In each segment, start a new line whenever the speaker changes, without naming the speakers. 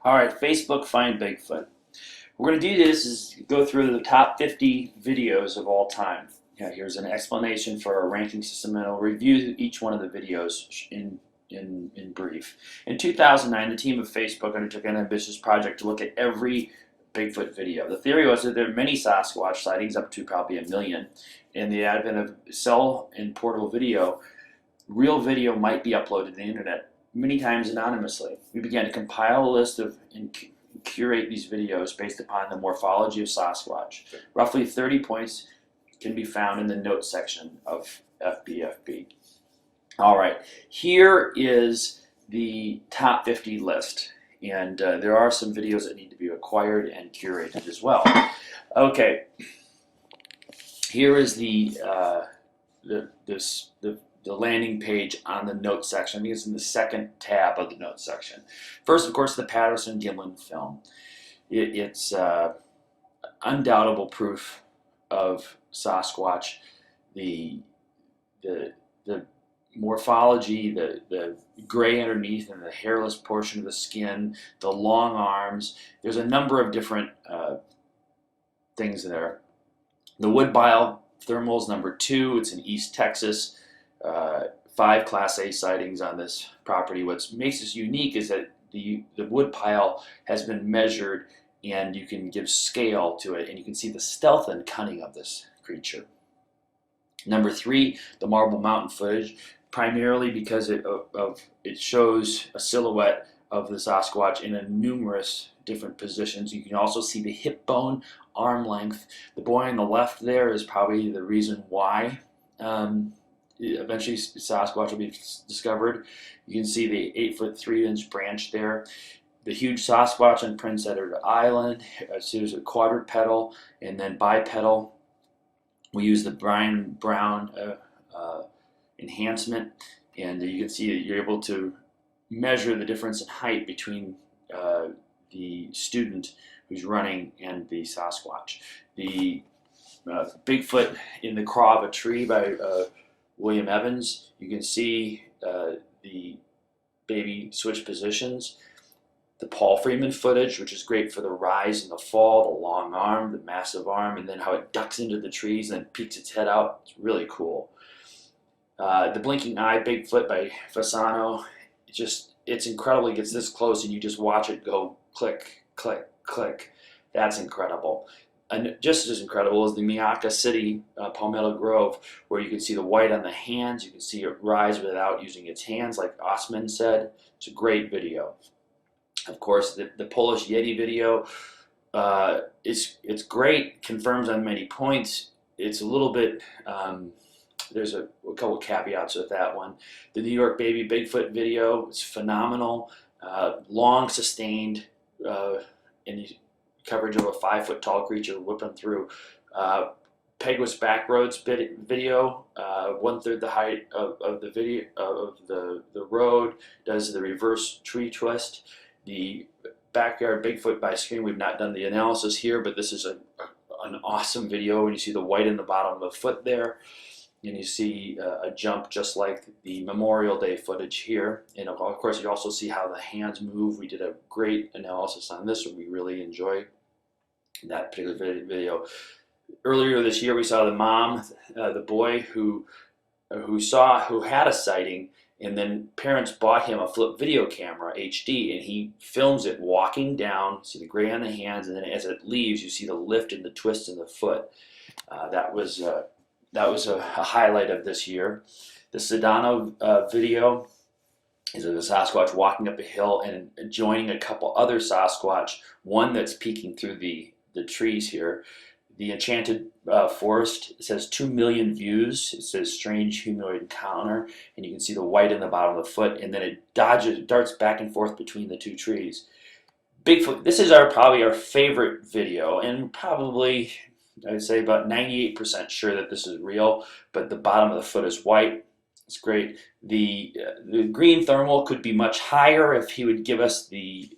All right, Facebook Find Bigfoot. We're going to do this is go through the top 50 videos of all time. Yeah, here's an explanation for our ranking system, and I'll review each one of the videos in brief. In 2009, the team of Facebook undertook an ambitious project to look at every Bigfoot video. The theory was that there are many Sasquatch sightings, up to probably a million. In the advent of cell and portable video, real video might be uploaded to the internet, many times anonymously. We began to compile a list of and curate these videos based upon the morphology of Sasquatch. Roughly 30 points can be found in the notes section of FBFB. All right, here is the top 50 list, and there are some videos that need to be acquired and curated as well. Okay, here is the landing page on the notes section. I think it's in the second tab of the notes section. First, of course, the Patterson-Gimlin film. It's undoubtable proof of Sasquatch. The morphology, the gray underneath and the hairless portion of the skin, the long arms. There's a number of different things there. The woodbile thermal is number 2. It's in East Texas. 5 Class A sightings on this property. What makes this unique is that the wood pile has been measured, and you can give scale to it, and you can see the stealth and cunning of this creature. Number 3, the Marble Mountain footage, primarily because it shows a silhouette of the Sasquatch in numerous different positions. You can also see the hip bone, arm length. The boy on the left there is probably the reason why eventually Sasquatch will be discovered. You can see the 8-foot 3-inch branch there. The huge Sasquatch on Prince Edward Island. So there's a quadrupedal and then bipedal. We use the Brian Brown enhancement, and you can see that you're able to measure the difference in height between the student who's running and the Sasquatch. The Bigfoot in the craw of a tree by William Evans. You can see the baby switch positions. The Paul Freeman footage, which is great for the rise and the fall, the long arm, the massive arm, and then how it ducks into the trees and then peeks its head out. It's really cool. The Blinking Eye Bigfoot by Fasano. It's incredible. It gets this close and you just watch it go click, click, click. That's incredible. And just as incredible is the Miyaka City Palmetto Grove, where you can see the white on the hands. You can see it rise without using its hands, like Osman said. It's a great video. Of course, the Polish Yeti video, it's great, confirms on many points. It's a little bit, there's a couple caveats with that one. The New York Baby Bigfoot video is phenomenal, long sustained, and coverage of a 5-foot tall creature whipping through. Peguis Backroads video, 1/3 the height of the video of the road, does the reverse tree twist. The Backyard Bigfoot by Scream, we've not done the analysis here, but this is an awesome video. And you see the white in the bottom of the foot there, and you see a jump just like the Memorial Day footage here. And of course, you also see how the hands move. We did a great analysis on this, and we really enjoy that particular video. Earlier this year, we saw the mom, the boy who had a sighting, and then parents bought him a flip video camera, HD, and he films it walking down. See the gray on the hands, and then as it leaves, you see the lift and the twist in the foot. That was a highlight of this year. The Sedano video is of a Sasquatch walking up a hill and joining a couple other Sasquatch, one that's peeking through the trees here. The Enchanted Forest, it says 2 million views. It says strange humanoid encounter, and you can see the white in the bottom of the foot, and then it darts back and forth between the 2 trees. Bigfoot, this is probably our favorite video, and probably, I'd say about 98% sure that this is real, but the bottom of the foot is white. It's great. The green thermal could be much higher if he would give us the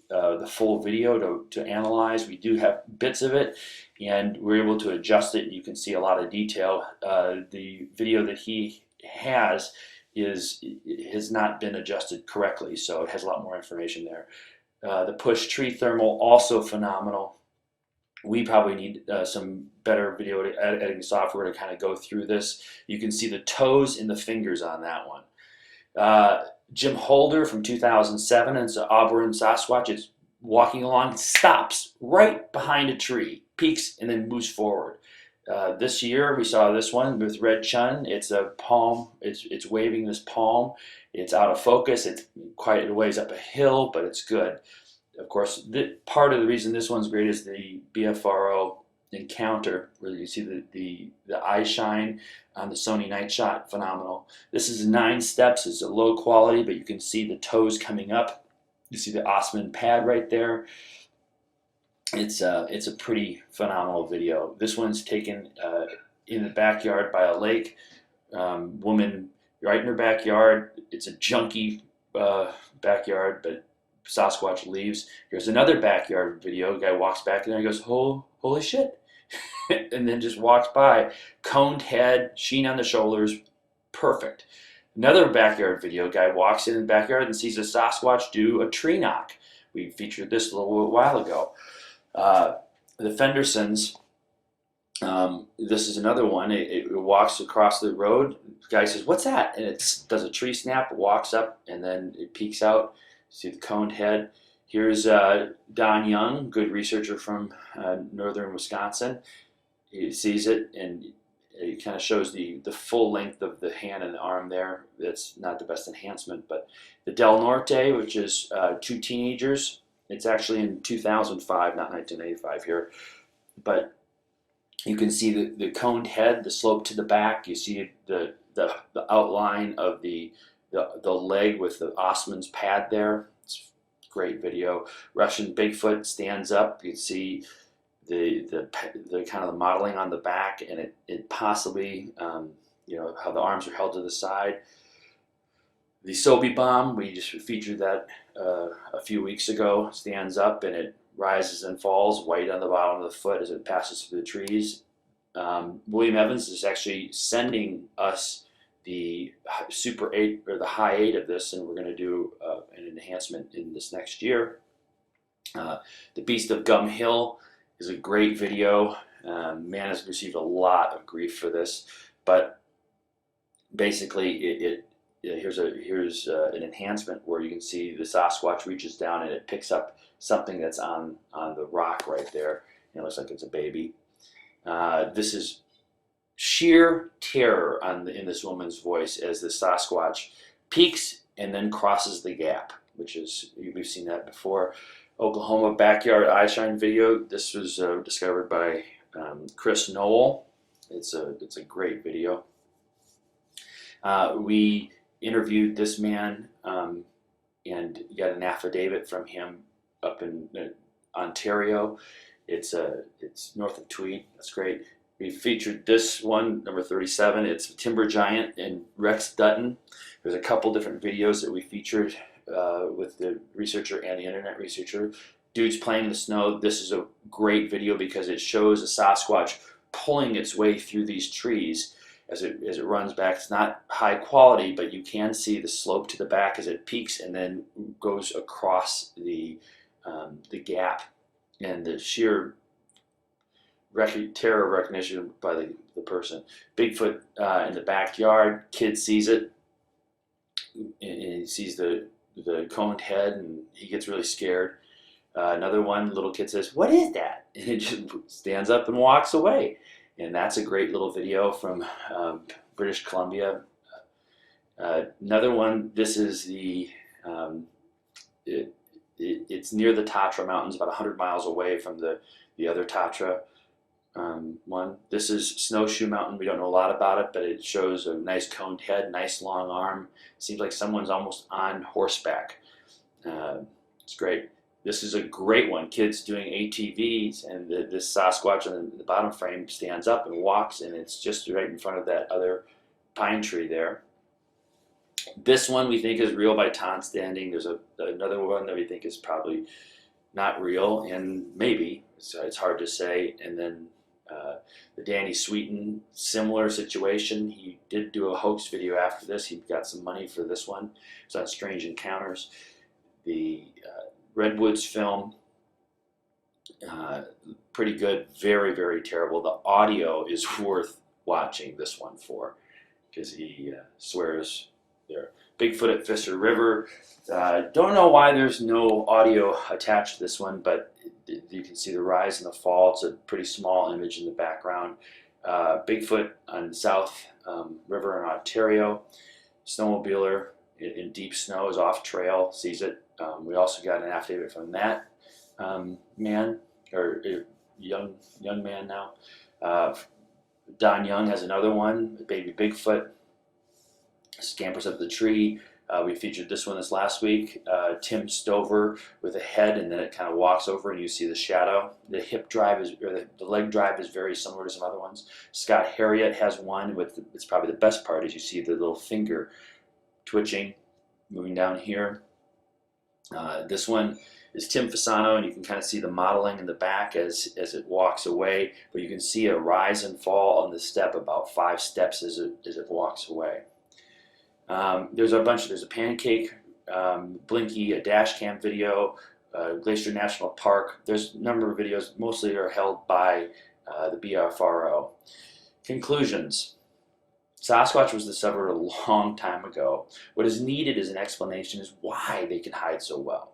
full video to analyze. We do have bits of it, and we're able to adjust it. You can see a lot of detail. The video that he has has not been adjusted correctly, so it has a lot more information there. The push tree thermal, also phenomenal. We probably need some better video editing software to kind of go through this. You can see the toes and the fingers on that one. Jim Holder from 2007, and it's an Auburn Sasquatch. It's walking along, stops right behind a tree, peeks, and then moves forward. This year we saw this one with Red Chun. It's a palm. It's waving this palm. It's out of focus. It's quite a ways up a hill, but it's good. Of course, part of the reason this one's great is the BFRO encounter, where you see the eye shine on the Sony Night Shot, phenomenal. This is 9 steps. It's a low quality, but you can see the toes coming up. You see the Osman pad right there. It's a pretty phenomenal video. This one's taken in the backyard by a lake. Woman right in her backyard. It's a junky backyard, but Sasquatch leaves. Here's another backyard video. Guy walks back in there and goes, "Oh, holy shit." And then just walks by. Coned head, sheen on the shoulders, perfect. Another backyard video. Guy walks in the backyard and sees a Sasquatch do a tree knock. We featured this a little while ago. The Fendersons, this is another one. It walks across the road. The guy says, "What's that?" And it does a tree snap, walks up, and then it peeks out. See the coned head. Here's Don Young, good researcher from northern Wisconsin. He sees it, and it kind of shows the full length of the hand and the arm there. That's not the best enhancement, but the Del Norte, which is 2 teenagers. It's actually in 2005, not 1985 here. But you can see the coned head, the slope to the back. You see the outline of the leg with the Osman's pad there. It's a great video. Russian Bigfoot stands up. You can see the kind of the modeling on the back, and it possibly how the arms are held to the side. The Sobe bomb, we just featured that a few weeks ago. Stands up and it rises and falls white on the bottom of the foot as it passes through the trees. William Evans is actually sending us the Super 8 or the High 8 of this, and we're going to do an enhancement in this next year. The Beast of Gum Hill is a great video. Man has received a lot of grief for this, but basically here's an enhancement where you can see the Sasquatch reaches down and it picks up something that's on the rock right there. It looks like it's a baby. This is sheer terror in this woman's voice as the Sasquatch peaks and then crosses the gap, which is, we've seen that before. Oklahoma backyard eye shine video. This was discovered by Chris Noel. It's a great video. We interviewed this man and got an affidavit from him up in Ontario. It's north of Tweed. That's great. We featured this one, number 37. It's Timber Giant and Rex Dutton. There's a couple different videos that we featured with the researcher and the internet researcher. Dudes playing in the snow. This is a great video because it shows a Sasquatch pulling its way through these trees as it runs back. It's not high quality, but you can see the slope to the back as it peaks and then goes across the gap, and the sheer terror recognition by the person. Bigfoot in the backyard. Kid sees it, and he sees the coned head, and he gets really scared. Another one, little kid says, "What is that?" And it just stands up and walks away. And that's a great little video from British Columbia. Another one, this is it's near the Tatra Mountains, about 100 miles away from the other Tatra one. This is Snowshoe Mountain. We don't know a lot about it, but it shows a nice coned head, nice long arm. Seems like someone's almost on horseback. It's great. This is a great one. Kids doing ATVs, and this Sasquatch on the bottom frame stands up and walks, and it's just right in front of that other pine tree there. This one we think is real by Ton Standing. There's another one that we think is probably not real, and maybe. It's hard to say. And then the Danny Sweeten, similar situation. He did do a hoax video after this. He got some money for this one. It's on Strange Encounters. The redwoods film. Pretty good, very, very terrible. The audio is worth watching this one for, because he swears there. Bigfoot at Fisher River. Don't know why there's no audio attached to this one, but you can see the rise and the fall. It's a pretty small image in the background. Bigfoot on the South River in Ontario. Snowmobiler in deep snow is off trail, sees it. We also got an affidavit from that man, or young man now. Don Young has another one, baby Bigfoot, scampers up the tree. We featured this one this last week. Tim Stover with a head, and then it kind of walks over, and you see the shadow. The hip drive is, or the leg drive is very similar to some other ones. Scott Harriet has one with, it's probably the best part, is you see the little finger twitching, moving down here. This one is Tim Fasano, and you can kind of see the modeling in the back as it walks away, but you can see a rise and fall on the step, about 5 steps as it walks away. There's a pancake, Blinky, a dash cam video, Glacier National Park. There's a number of videos, mostly are held by the BFRO. Conclusions. Sasquatch was discovered a long time ago. What is needed is an explanation as why they can hide so well.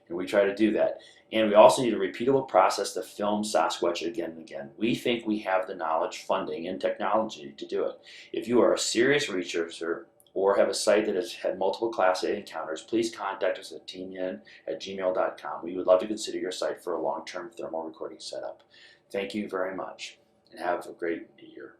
And we try to do that. And we also need a repeatable process to film Sasquatch again and again. We think we have the knowledge, funding, and technology to do it. If you are a serious researcher or have a site that has had multiple Class A encounters, please contact us at teamyin@gmail.com. We would love to consider your site for a long-term thermal recording setup. Thank you very much, and have a great year.